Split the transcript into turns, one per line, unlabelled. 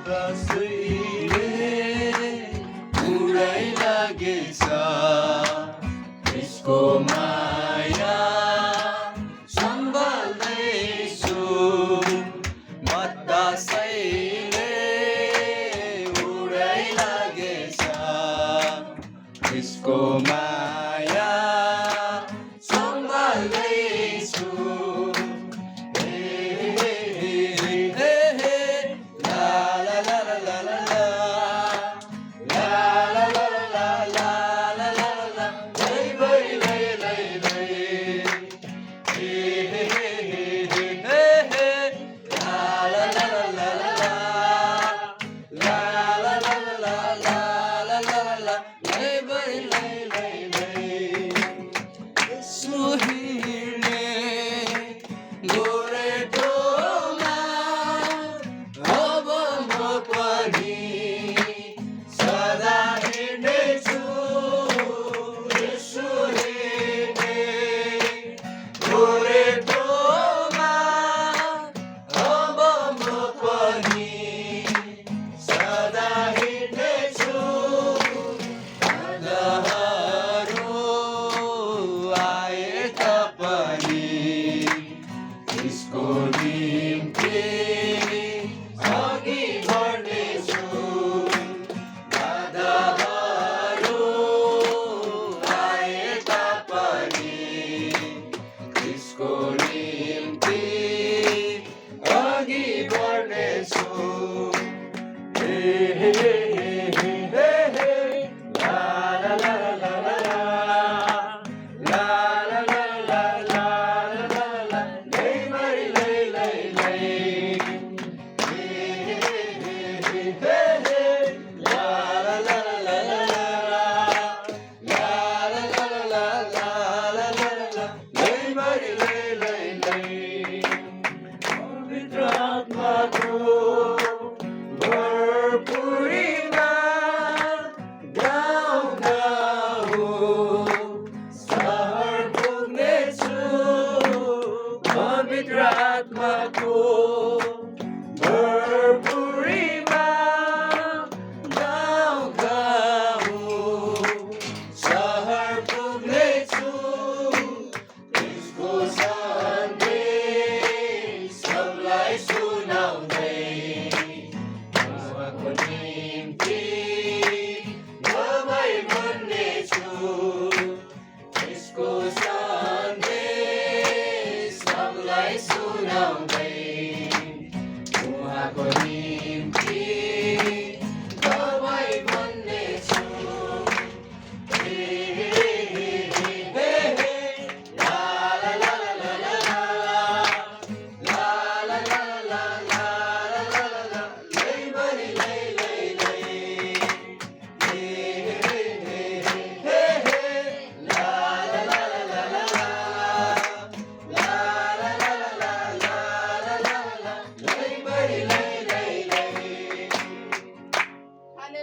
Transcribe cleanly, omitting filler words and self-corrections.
दसैँले पुरै लागेछ यसको माया सम्हाल्दैछु म दसैँले पुरै लागेछ यसको माया सम्हाल्दैछु यसको निम्ति अघि बढ्नेछु बाधाहरू आए तापनि यसको निम्ति अघि बढ्नेछु पवित्र आत्माको भरपुरीमा गाउँ गाउँ सहर पुग्नेछु यसको सन्देश सबलाई सुनाउँदै उहाँको निम्ति गवाई बन्नेछु यसको सुनाउँदै उहाँको